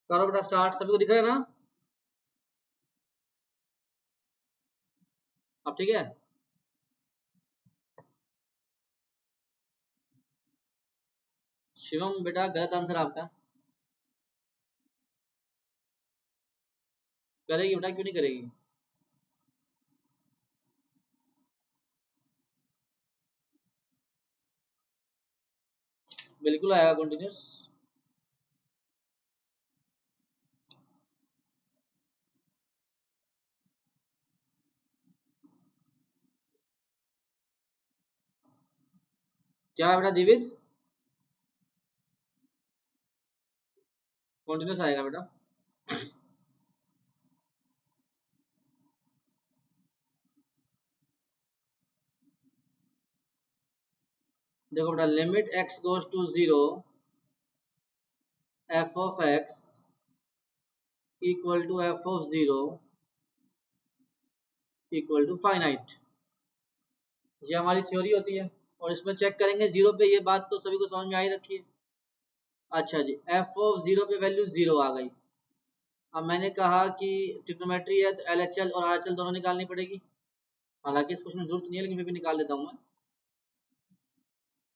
करो बेटा स्टार्ट, सभी को दिख रहा है ना? अब ठीक है। शिवम बेटा गलत आंसर आपका। करेगी बेटा, क्यों नहीं करेगी? बिल्कुल आएगा कंटिन्यूस। क्या बेटा दिविज? कंटिन्यूस आएगा बेटा। देखो बेटा, limit x goes to 0 f of x equal to f of 0 equal to finite. ये हमारी थ्योरी होती है और इसमें चेक करेंगे जीरो पे। ये बात तो सभी को समझ में आ ही रखी है। अच्छा जी, f ऑफ 0 पे वैल्यू 0 आ गई। अब मैंने कहा कि ट्रिग्नोमेट्री है तो LHL और RHL दोनों निकालनी पड़ेगी। हालांकि इस क्वेश्चन में जरूरत नहीं है, लेकिन फिर भी निकाल देता हूँ मैं।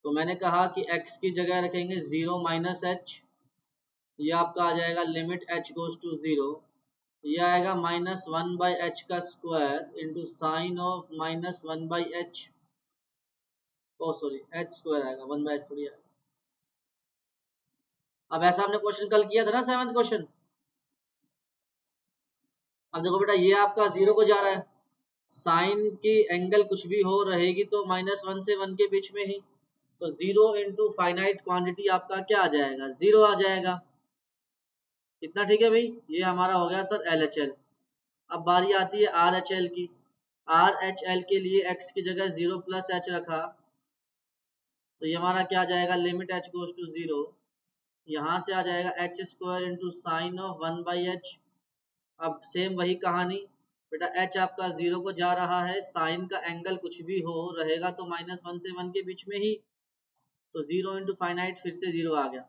तो मैंने कहा कि x की जगह रखेंगे 0 माइनस एच, ये आपका आ जाएगा लिमिट h गोज टू 0। ये आएगा माइनस 1/h का square into sine of minus 1/h, oh sorry h square आएगा, 1/h थोड़ी आएगा। अब ऐसा हमने क्वेश्चन कल किया था ना, 7th क्वेश्चन। अब देखो बेटा, ये आपका 0 को जा रहा है, साइन की एंगल कुछ भी हो रहेगी तो -1 से 1 के बीच में ही। तो 0 इंटू फाइनाइट क्वांटिटी आपका क्या आ जाएगा? 0 आ जाएगा। इतना ठीक है भाई, ये हमारा हो गया सर LHL। अब बारी आती है RHL की। RHL के लिए x की जगह 0 प्लस h रखा, तो ये हमारा क्या आ जाएगा? Limit h goes to 0। यहाँ से आ जाएगा h square into sine of 1/h। अब सेम वही कहानी बेटा, h आपका 0 को जा रहा है, साइन का एंगल कुछ भी हो रहेगा तो -1 से 1 के बीच में ही। तो 0 इंटू फाइनाइट फिर से 0 आ गया।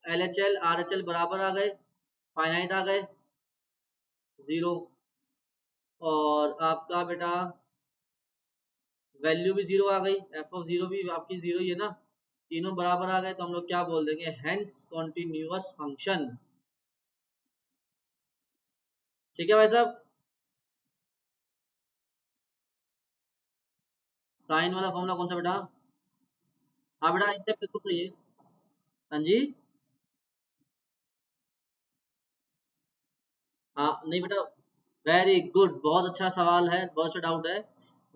LHL RHL बराबर आ गए, फाइनाइट आ गए 0, और आपका बेटा वैल्यू भी 0 आ गई, f ऑफ 0 भी आपकी 0 ही है ना। तीनों बराबर आ गए तो हम लोग क्या बोल देंगे? Hence continuous function. ठीक है भाई साहब। साइन वाला फॉर्मूला कौन सा बेटा? हाँ बेटा, इतने बिल्कुल सही है। हाँ जी, हाँ नहीं बेटा, वेरी गुड, बहुत अच्छा सवाल है, बहुत अच्छा डाउट है।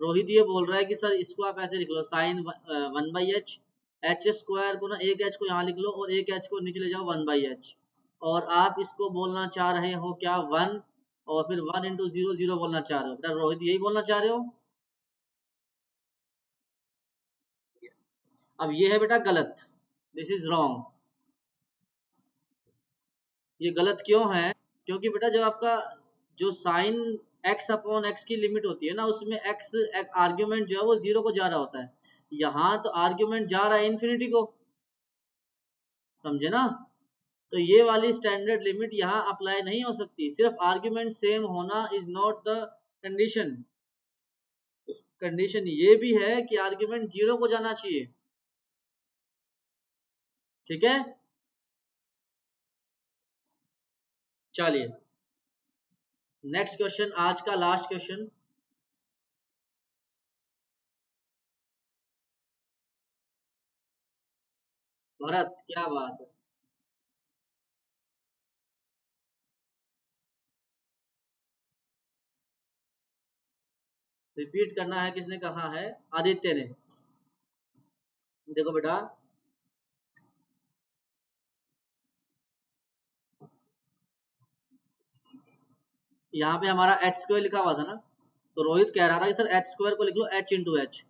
रोहित ये बोल रहा है कि सर इसको आप ऐसे लिख लो, साइन 1/h, h स्क्वायर को ना, एक h को यहाँ लिख लो और एक h को नीचे ले जाओ 1/h, और आप इसको बोलना चाह रहे हो क्या? 1, और फिर 1 इंटू 0 0 बोलना चाह रहे हो बेटा? रोहित यही बोलना चाह रहे हो? अब ये है बेटा गलत, दिस इज रॉन्ग। ये गलत क्यों है? क्योंकि बेटा जब आपका जो साइन x अपॉन x की लिमिट होती है ना, उसमें x आर्ग्यूमेंट जो है वो 0 को जा रहा होता है। यहाँ तो आर्ग्यूमेंट जा रहा है इन्फिनिटी को, समझे ना? तो ये वाली स्टैंडर्ड लिमिट यहाँ अप्लाई नहीं हो सकती। सिर्फ आर्ग्यूमेंट सेम होना is not the condition. Condition ये भी है कि आर्ग्यूमेंट 0 को जाना चाहिए। ठीक है, चलिए नेक्स्ट क्वेश्चन, आज का लास्ट क्वेश्चन। भरत क्या बात है। रिपीट करना है, किसने कहा है? आदित्य ने। देखो बेटा, यहाँ पे हमारा एच स्क्वायर लिखा हुआ था ना, तो रोहित कह रहा था कि सर एच स्क्वायर को लिख लो h इंटू एच,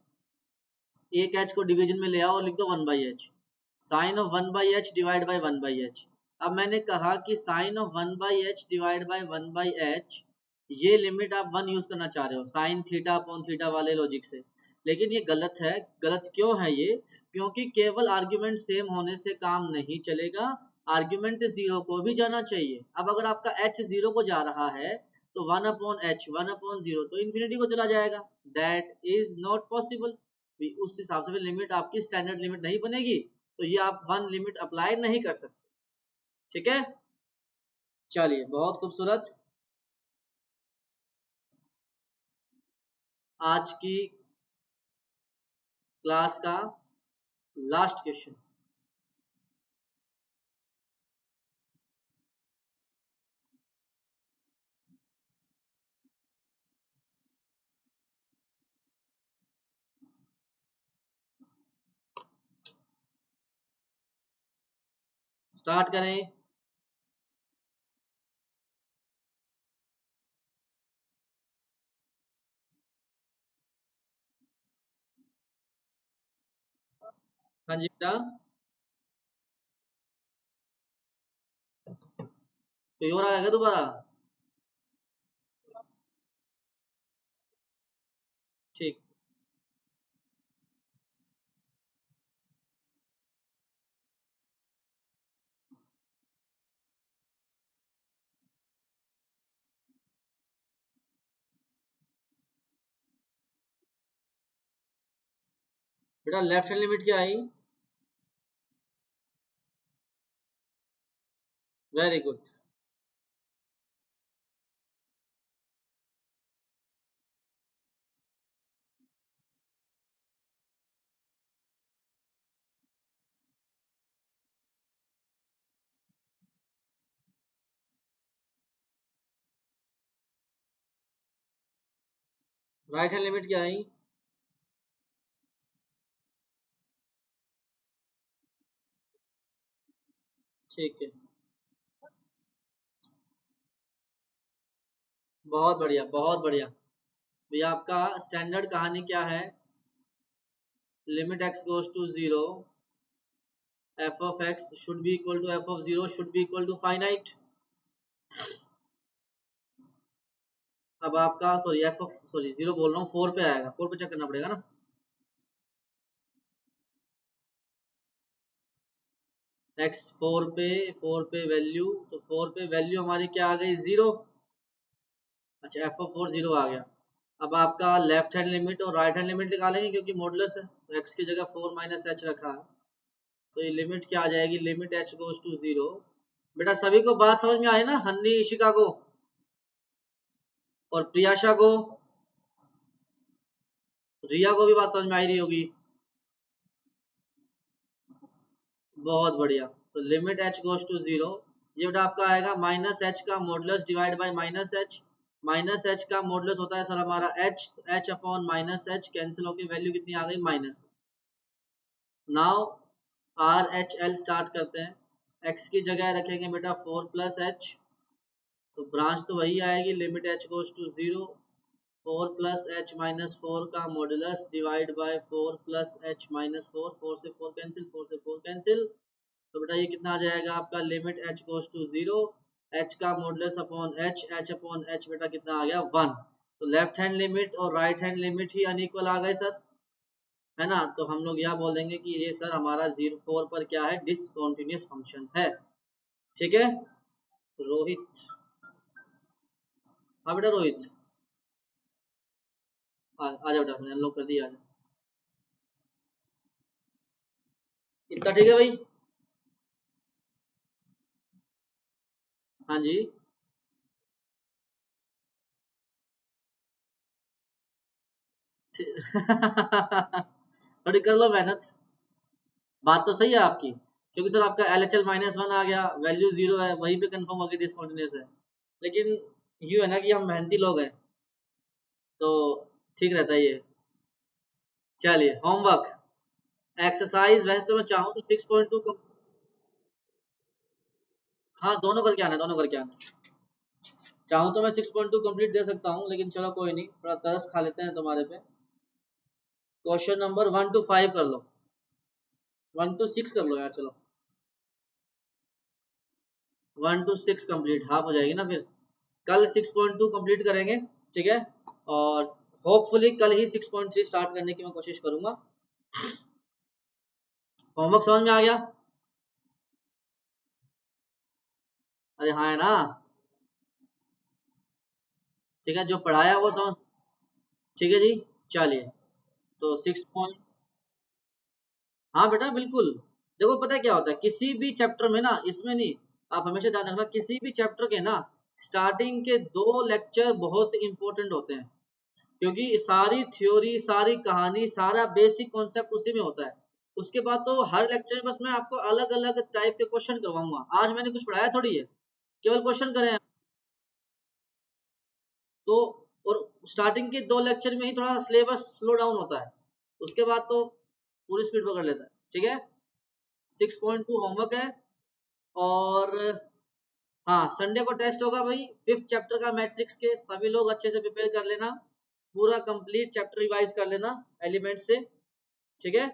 एक h को डिवीजन में ले आओ और लिख दो 1/h, sign of 1/h divide by 1/h। अब मैंने कहा कि sign of 1/h divide by 1/h, ये लिमिट आप 1 यूज करना चाह रहे हो साइन थीटा अपॉन थीटा वाले लॉजिक से, लेकिन ये गलत है। गलत क्यों है ये? क्योंकि केवल आर्ग्यूमेंट सेम होने से काम नहीं चलेगा, आर्ग्यूमेंट 0 को भी जाना चाहिए। अब अगर आपका h 0 को जा रहा है तो 1/h 1/0 तो इन्फिनिटी को चला जाएगा। That is not possible. उस हिसाब से लिमिट आपकी स्टैंडर्ड लिमिट नहीं बनेगी, तो ये आप वन लिमिट अप्लाई नहीं कर सकते। ठीक है, चलिए बहुत खूबसूरत। आज की क्लास का लास्ट क्वेश्चन। स्टार्ट करें। हाँ जी बेटा, कोई और आएगा दोबारा? ठीक, बेटा लेफ्ट हैंड लिमिट क्या आई? Very good. Right hand limit क्या आई? ठीक है, बहुत बढ़िया बहुत बढ़िया। भैया आपका स्टैंडर्ड कहानी क्या है? Limit x goes to 0, f of x should be equal to f of 0 should be equal to finite। अब आपका सॉरी f of सॉरी 0 बोल रहा हूँ, 4 पे आएगा, 4 पे चेक करना पड़ेगा ना। x 4 पे वैल्यू, तो 4 पे वैल्यू हमारी क्या आ गई? 0। अच्छा f of 4 0 आ गया। अब आपका लेफ्ट हैंड लिमिट और राइट हैंड लिमिट निकालेंगे क्योंकि मॉडुलस है, तो x की जगह 4 माइनस h रखा है, तो ये लिमिट क्या आ जाएगी? Limit h goes to 0। बेटा सभी को बात समझ में आई ना? हन्नी, इशिका को और प्रियाशा को, रिया को भी बात समझ में आई रही होगी। बहुत बढ़िया। तो लिमिट h गोज टू 0, ये बेटा आपका आएगा माइनस h का modulus divide bye minus h। Minus h का मॉडुलस होता है सर हमारा h, h upon minus h cancel होकर वैल्यू कितनी आ गई? Minus. Now R H L start करते हैं। x की जगह रखेंगे बेटा 4 प्लस एच, तो ब्रांच तो वही आएगी, limit h goes to 0, 4 plus h minus 4 का modulus divide by 4 plus h minus 4, 4 से 4 कैंसिल, 4 से 4 कैंसिल, तो बेटा ये कितना आ जाएगा आपका? Limit h goes to 0, h का modulus upon h, h upon h बेटा कितना आ गया? 1। तो लेफ्ट हैंड लिमिट और राइट हैंड लिमिट ही अनइक्वल आ गए सर, है ना? तो हम लोग यह बोल देंगे कि ये सर हमारा 0 4 पर क्या है? डिसकंटीन्यूअस फंक्शन है। ठीक है रोहित, हाँ बेटा रोहित, आ जा बेटा, मैंने अनलॉक कर दिया। इतना ठीक है भाई? हाँ जी थोड़ी कर लो मेहनत। बात तो सही है आपकी, क्योंकि सर आपका एल एच एल माइनस 1 आ गया, वैल्यू 0 है, वहीं पे कंफर्म होगी डिसकंटिन्यूअस है। लेकिन यू है ना कि हम मेहनती लोग हैं, तो ठीक रहता है ये। चलिए होमवर्क एक्सरसाइज, वैसे तो मैं चाहूँ तो 6.2 को, हाँ दोनों करके आना, दोनों करके आना। चाहूँ तो मैं 6.2 कंप्लीट दे सकता हूँ, लेकिन चलो कोई नहीं, थोड़ा तरस खा लेते हैं तुम्हारे पे। क्वेश्चन नंबर 1 to 5 कर लो, 1 to 6 कर लो यार, चलो 1 to 6 कंप्लीट, हाफ हो जाएगी ना फिर। कल 6.2 कंप्लीट करेंगे, ठीक है? और होपफुली कल ही 6.3 स्टार्ट करने की मैं कोशिश करूंगा। होमवर्क समझ में आ गया? अरे हाँ है ना। ठीक है, जो पढ़ाया वो समझ। ठीक है जी। चलिए, तो 6 पॉइंट। हाँ बेटा बिल्कुल। देखो पता है क्या होता है किसी भी चैप्टर में ना, इसमें नहीं, आप हमेशा ध्यान रखना किसी भी चैप्टर के ना स्टार्टिंग के 2 लेक्चर बहुत इंपॉर्टेंट होते हैं, क्योंकि सारी थ्योरी, सारी कहानी, सारा बेसिक कॉन्सेप्ट उसी में होता है। उसके बाद तो हर लेक्चर में बस मैं आपको अलग अलग टाइप के क्वेश्चन करवाऊंगा। आज मैंने कुछ पढ़ाया थोड़ी है, केवल क्वेश्चन करे हैं। तो और स्टार्टिंग के 2 लेक्चर में ही थोड़ा सिलेबस स्लो डाउन होता है, उसके बाद तो पूरी स्पीड पकड़ लेता है। ठीक है, 6.2 होमवर्क है। और हाँ, संडे को टेस्ट होगा भाई, 5th चैप्टर का मैट्रिक्स के सभी लोग अच्छे से प्रिपेयर कर लेना, पूरा कंप्लीट चैप्टर रिवाइज कर लेना एलिमेंट से। ठीक है।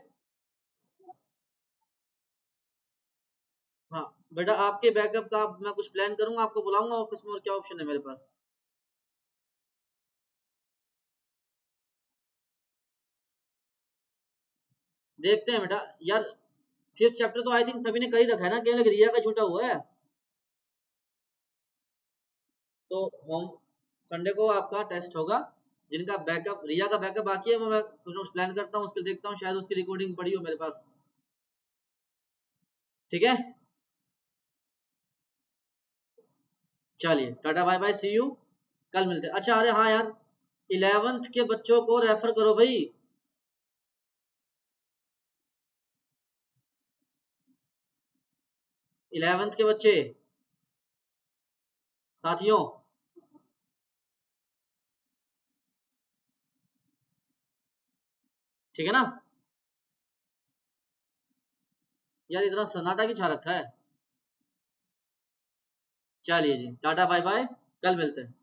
हाँ बेटा, आपके बैकअप का मैं कुछ प्लान करूंगा, आपको बुलाऊंगा ऑफिस में, और क्या ऑप्शन है मेरे पास। देखते हैं बेटा। यार 5th चैप्टर तो आई थिंक सभी ने कर ही रखा है ना, केवल एक रिया का छूटा हुआ है। तो होम संडे को आपका टेस्ट होगा। जिनका बैकअप, रिया का बैकअप बाकी है, वो मैं कुछ नोट्स प्लान करता हूँ, उसके देखता हूँ, शायद उसकी रिकॉर्डिंग पड़ी हो मेरे पास। ठीक है, चलिए tata bye bye, see you, कल मिलते हैं। अच्छा अरे हाँ यार, 11th के बच्चों को रेफर करो भाई। 11th के बच्चे साथियों, ठीक है ना। यार इतना सन्नाटा क्यों छा रखा है। चलिए जी, टाटा बाय बाय, कल मिलते हैं।